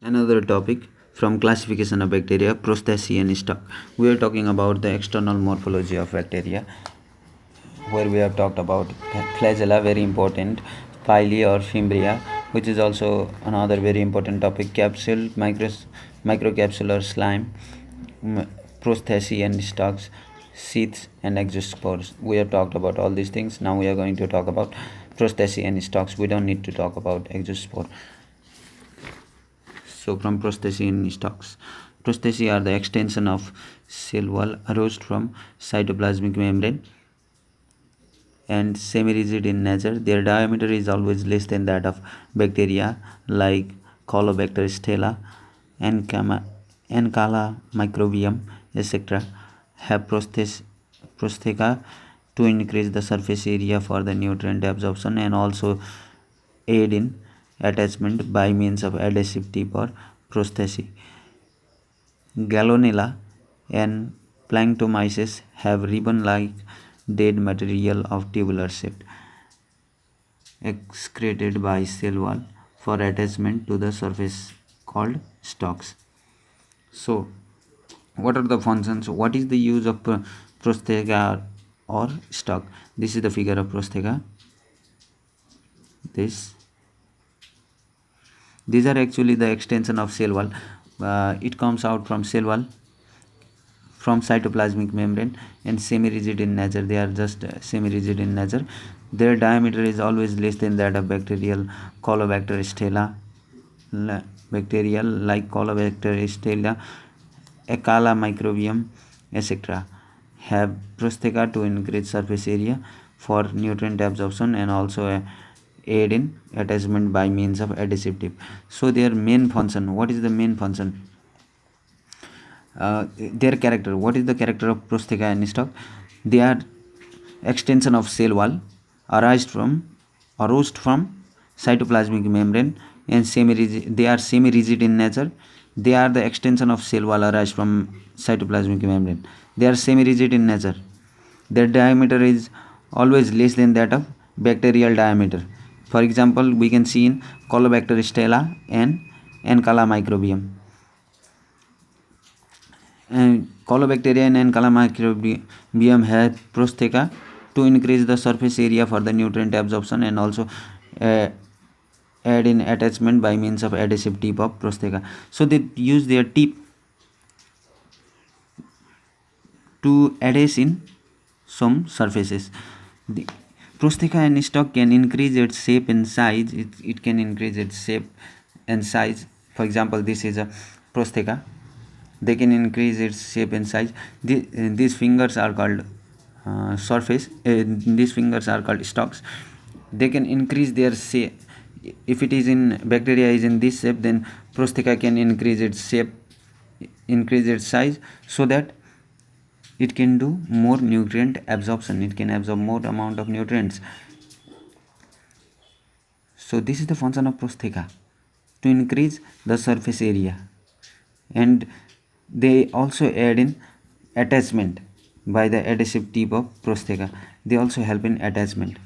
Another topic from classification of bacteria, prosthesis and stock. We are talking about the external morphology of bacteria, where we have talked about flagella, very important, pili or fimbria, which is also another very important topic, capsule, microcapsular slime, prosthesis and stalks, sheaths and exospores. We have talked about all these things. Now we are going to talk about prosthesis and stalks. We don't need to talk about exospore. So from prosthesis in stalks. Prosthesis are the extension of cell wall arose from cytoplasmic membrane and semi-rigid in nature. Their diameter is always less than that of bacteria like Colobacter stella and Encala microbium, etc. have prostheca to increase the surface area for the nutrient absorption and also aid in attachment by means of adhesive tip or prosthesis. Gallonella and Planktomyces have ribbon-like dead material of tubular shape excreted by cell wall for attachment to the surface called stalks. So, what are the functions? What is the use of prostheca or stalk? This is the figure of prostheca. These are actually the extension of cell wall. It comes out from cell wall from cytoplasmic membrane and semi-rigid in nature. They are just semi-rigid in nature. Their diameter is always less than that of bacterial Colobacter stella, bacterial like Colobacter stella, Ecala microbium, etc. have prostheca to increase surface area for nutrient absorption and also aid in attachment by means of adhesive tip. So their main function, what is the main function? Their character, what is the character of prostheca and stalk? They are extension of cell wall arose from cytoplasmic membrane and they are semi-rigid in nature. They are the extension of cell wall arise from cytoplasmic membrane. They are semi-rigid in nature. Their diameter is always less than that of bacterial diameter. For example, we can see in Colobacter stella and Encala microbium. Colobacteria and Encala microbium have prostheca to increase the surface area for the nutrient absorption and also add in attachment by means of adhesive tip of prostheca. So they use their tip to adhere in some surfaces. The prostheca and stalk can increase its shape and size. It can increase its shape and size. For example, this is a prostheca. They can increase its shape and size. These fingers are called surface. These fingers are called stalks. They can increase their shape. If it is in bacteria is in this shape, then prostheca can increase its shape, increase its size, so that it can do more nutrient absorption. It can absorb more amount of nutrients. So this is the function of prostheca, to increase the surface area, and they also add in attachment by the adhesive tip of prostheca. They also help in attachment.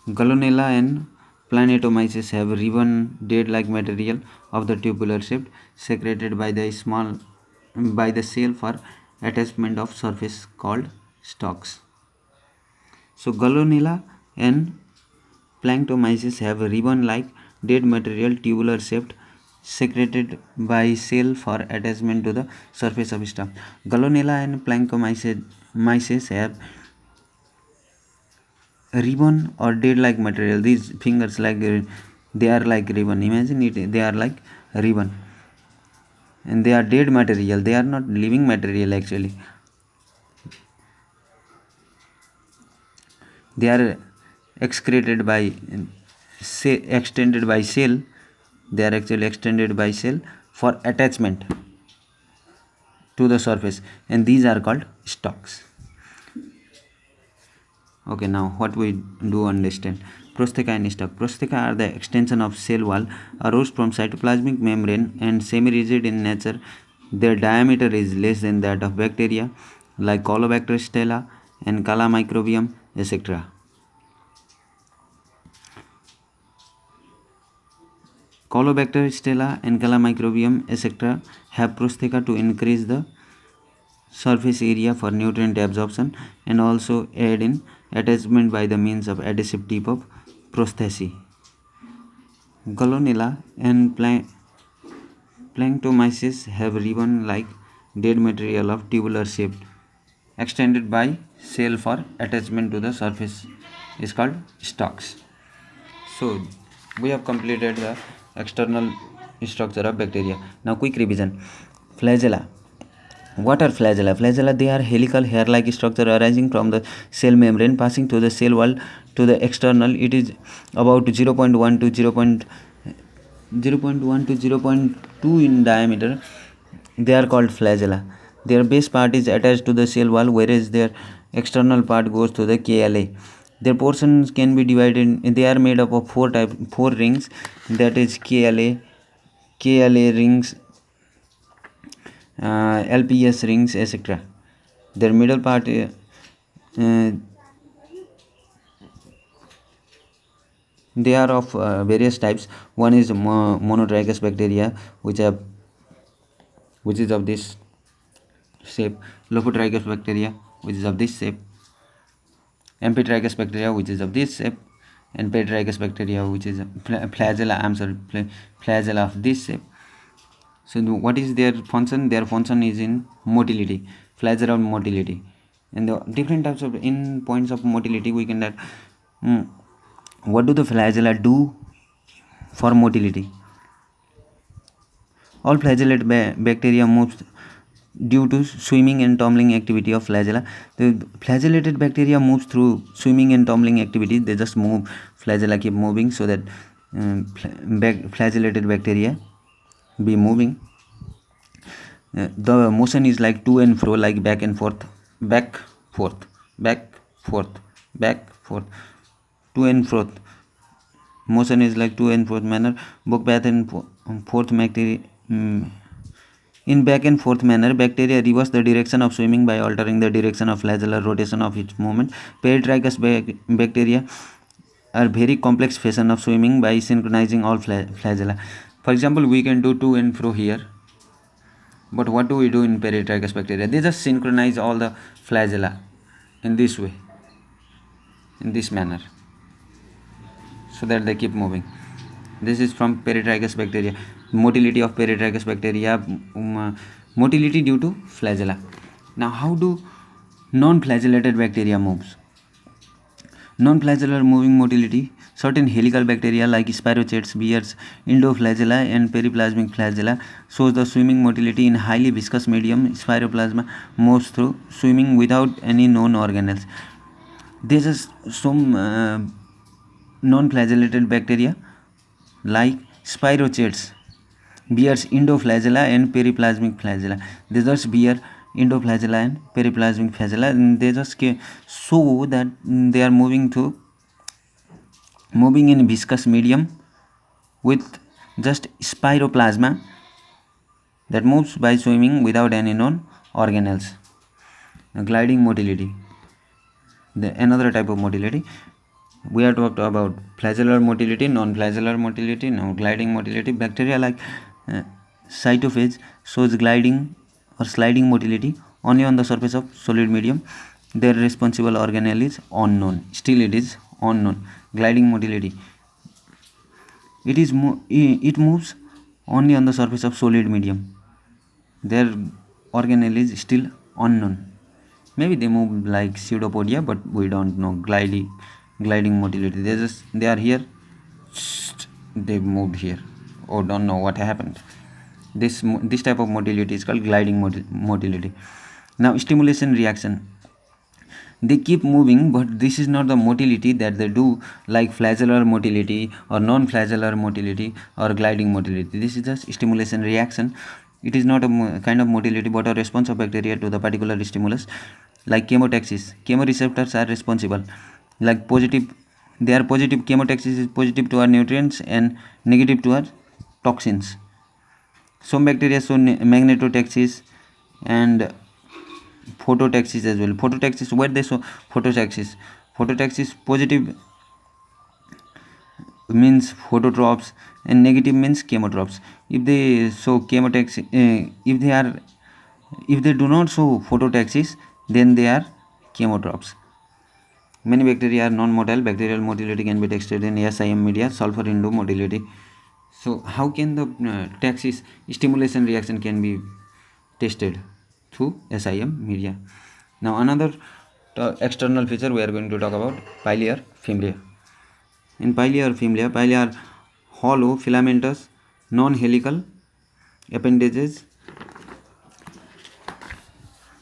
Gallonella and Planktomyces have ribbon dead-like material of the tubular shape secreted by the cell for attachment of surface called stalks. So Gallonella and Planktomyces have a ribbon-like dead material tubular shaped secreted by cell for attachment to the surface of stalk. Gallonella and Planktomyces have ribbon or dead-like material. These fingers they are like ribbon. Imagine it, they are like ribbon, and they are dead material. They are not living material actually. They are excreted by extended by cell. They are actually extended by cell for attachment to the surface, and these are called stalks. Okay, now what we do understand. Prostheca and stalk. Prostheca are the extension of cell wall arose from cytoplasmic membrane and semi-rigid in nature. Their diameter is less than that of bacteria like Colobacter stella and Encala microbium, etc. Colobacter, Stella, Ankylosing microbiome, etc. have prostheca to increase the surface area for nutrient absorption and also aid in attachment by the means of adhesive tip of prosthesis. Gallonella and Planctomyces have ribbon-like dead material of tubular shape extended by cell for attachment to the surface is called stalks. So we have completed the external structure of bacteria. Now quick revision. Flagella. What are flagella? Flagella, they are helical hair-like structure arising from the cell membrane passing through the cell wall to the external. It is about 0.1 to 0.2 in diameter. They are called flagella. Their base part is attached to the cell wall, whereas their external part goes to the KLA. Their portions can be divided. They are made up of four rings, that is KLA rings, LPS rings, etc. Their middle part they are of various types. One is monotrichous bacteria, which is of this shape. Lophotrichous bacteria, which is of this shape. Amphitrichous bacteria, which is of this shape, and Peritrichous bacteria, which is flagella of this shape. So what is their function? Their function is in motility, flagella motility. And the different types of in points of motility we can that what do the flagella do for motility? All flagellate bacteria moves due to swimming and tumbling activity of flagella. The flagellated bacteria moves through swimming and tumbling activity. They just move, flagella keep moving so that flagellated bacteria be moving. The motion is like to and fro, like back and forth, back, forth, back, forth, back, forth, to and forth. Motion is like to and forth manner. Both back and forth bacteria. In back and forth manner, bacteria reverse the direction of swimming by altering the direction of flagellar rotation of its movement. Peritrichous bacteria are very complex fashion of swimming by synchronizing all flagella. For example, we can do to and fro here. But what do we do in peritrichous bacteria? They just synchronize all the flagella in this way, in this manner, so that they keep moving. This is from peritrichous bacteria. Motility of peritrichous bacteria, motility due to flagella. Now, how do non-flagellated bacteria moves? Non-flagellar moving motility. Certain helical bacteria like spirochetes, bears, endoflagella, and periplasmic flagella shows the swimming motility in highly viscous medium. Spiroplasma moves through swimming without any known organelles. There is some non-flagellated bacteria like spirochetes, bears endoflagella and periplasmic flagella. They just bear endoflagella and periplasmic flagella, and they just show that they are moving in viscous medium with just spiroplasma that moves by swimming without any known organelles. Gliding motility. Another type of motility. We have talked about flagellar motility, non-flagellar motility, now gliding motility. Bacteria like cytophage shows gliding or sliding motility only on the surface of solid medium. Their responsible organelle is unknown. Still it is unknown. Gliding motility. It moves only on the surface of solid medium. Their organelle is still unknown. Maybe they move like pseudopodia, but we don't know. Gliding motility. They are here. They moved here. Oh, don't know what happened. This type of motility is called gliding motility. Now, stimulation reaction. They keep moving, but this is not the motility that they do like flagellar motility or non-flagellar motility or gliding motility. This is just stimulation reaction. It is not a kind of motility but a response of bacteria to the particular stimulus. Like chemotaxis, chemoreceptors are responsible. Like they are positive. Chemotaxis is positive to our nutrients and negative to our toxins. Some bacteria show magnetotaxis and phototaxis as well. Where they show phototaxis positive means phototrophs, and negative means chemotrophs. If they show chemotaxis, if they do not show phototaxis, then they are chemotrophs. Many bacteria are non-motile. Bacterial motility can be tested in SIM media, sulfur indo motility. So how can the taxis stimulation reaction can be tested? Through SIM media. Now another external feature we are going to talk about, pili or fimbria. In pili or pili are hollow, filamentous, non-helical appendages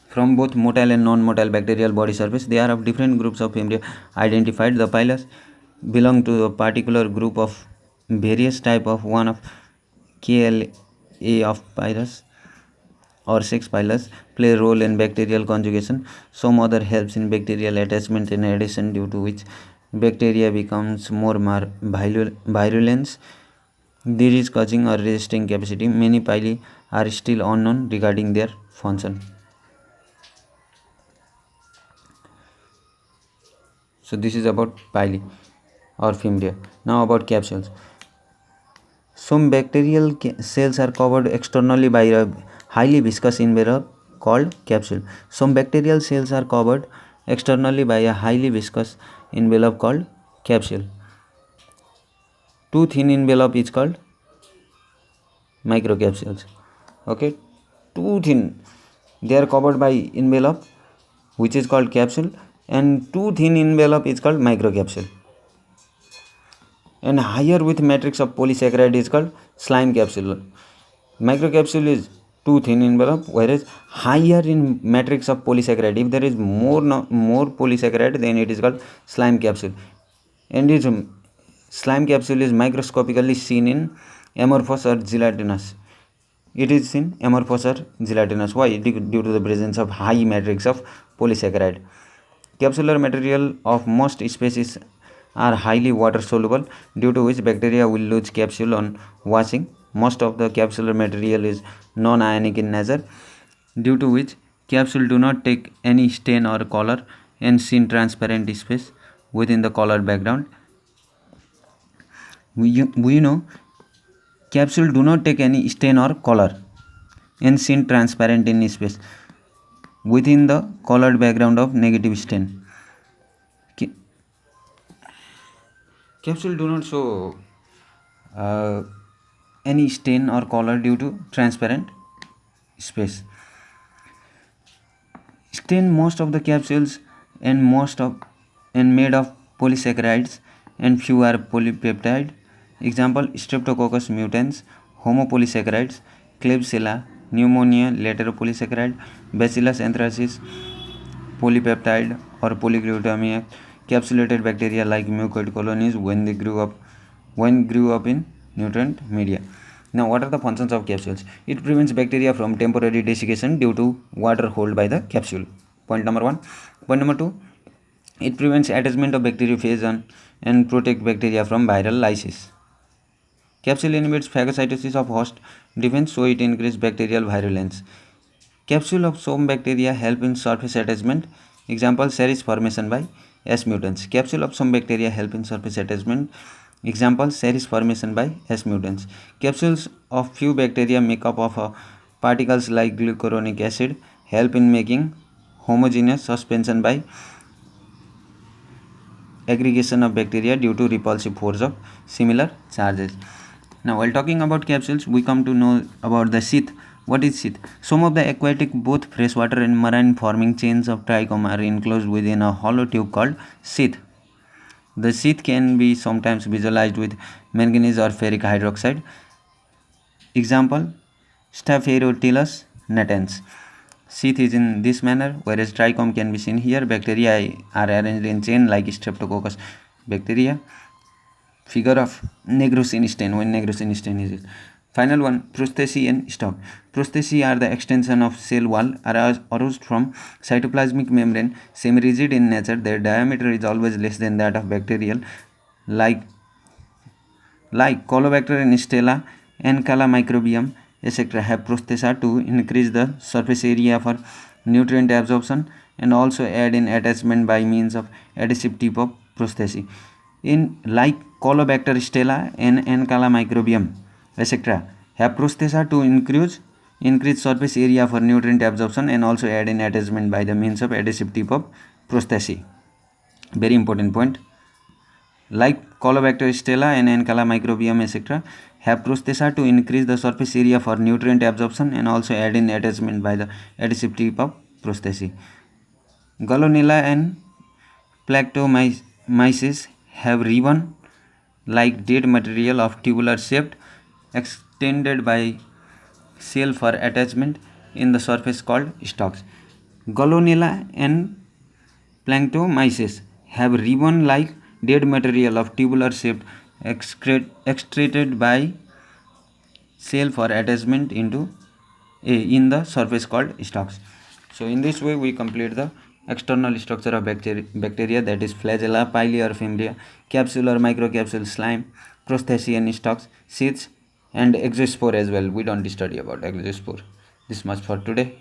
from both motile and non-motile bacterial body surface. They are of different groups of fimbria identified. The pilus belong to a particular group of various type of one of KLA of pilus or 6 pilus play a role in bacterial conjugation. Some other helps in bacterial attachment and adhesion, due to which bacteria becomes more virulence. There is causing or resisting capacity. Many pili are still unknown regarding their function. So this is about pili or fimbria. Now about capsules. Some bacterial cells are covered externally by a highly viscous envelope called capsule. Some bacterial cells are covered externally by a highly viscous envelope called capsule. Too thin envelope is called microcapsules. Okay, too thin, they are covered by envelope which is called capsule, and too thin envelope is called microcapsule. And higher with matrix of polysaccharide is called slime capsule. Microcapsule is too thin envelope, whereas higher in matrix of polysaccharide, if there is more polysaccharide, then it is called slime capsule. And its slime capsule is microscopically seen in amorphous or gelatinous. It is in amorphous or gelatinous. Why? Due to the presence of high matrix of polysaccharide. Capsular material of most species are highly water soluble, due to which bacteria will lose capsule on washing. Most of the capsular material is non-ionic in nature, due to which capsule do not take any stain or color and seen transparent space within the colored background. We know capsule do not take any stain or color and seen transparent in space within the colored background of negative stain. Capsule do not show any stain or color due to transparent space. Stain most of the capsules and made of polysaccharides and few are polypeptide. Example: Streptococcus mutans, homopolysaccharides, Klebsiella, pneumonia, lateropolysaccharide, Bacillus anthracis, polypeptide or polyglutamic. Capsulated bacteria like mucoid colonies when grew up in nutrient media. Now, what are the functions of capsules? It prevents bacteria from temporary desiccation due to water held by the capsule. Point number 1. Point number 2. It prevents attachment of bacteriophage and protect bacteria from viral lysis. Capsule inhibits phagocytosis of host defense, so it increases bacterial virulence. Capsule of some bacteria help in surface attachment. Example: serous formation by S mutants. Capsule of some bacteria help in surface attachment. Example: serous formation by S mutants. Capsules of few bacteria make up of particles like glucuronic acid help in making homogeneous suspension by aggregation of bacteria due to repulsive force of similar charges. Now, while talking about capsules, we come to know about the sheath. What is sheath? Some of the aquatic, both freshwater and marine forming chains of trichome are enclosed within a hollow tube called sheath. The sheath can be sometimes visualized with manganese or ferric hydroxide. Example: Staphylococcus natans. Sheath is in this manner, whereas trichome can be seen here. Bacteria are arranged in chain like Streptococcus bacteria. Figure of negrosine stain, when negrosine stain is used. Final one, prostheses and stalk. Prostheses are the extension of cell wall aroused from cytoplasmic membrane, semi-rigid in nature. Their diameter is always less than that of bacterial, like Colobacter and Stella, Ankala microbiome, etc. have prostheses to increase the surface area for nutrient absorption and also aid in attachment by means of adhesive tip of prosthesis. In like Colobacter stella and Ankala microbium, etc. have prosthesia to increase surface area for nutrient absorption and also aid in attachment by the means of adhesive tip of prosthesis. Very important point. Like Colobacter stella and Ankala microbium, etc. have prosthesia to increase the surface area for nutrient absorption and also aid in attachment by the adhesive tip of prosthesis. Gallonella and Plactomyces have ribbon like dead material of tubular shape extended by cell for attachment in the surface called stalks. Gallonella and Planctomyces have ribbon like dead material of tubular shape extracted by cell for attachment in the surface called stalks. So in this way we complete the external structure of bacteria, that is flagella, pili or fimbria, capsule or microcapsule, slime, prosthesis and stalks, sheaths and exospore as well. We don't study about exospore. This much for today.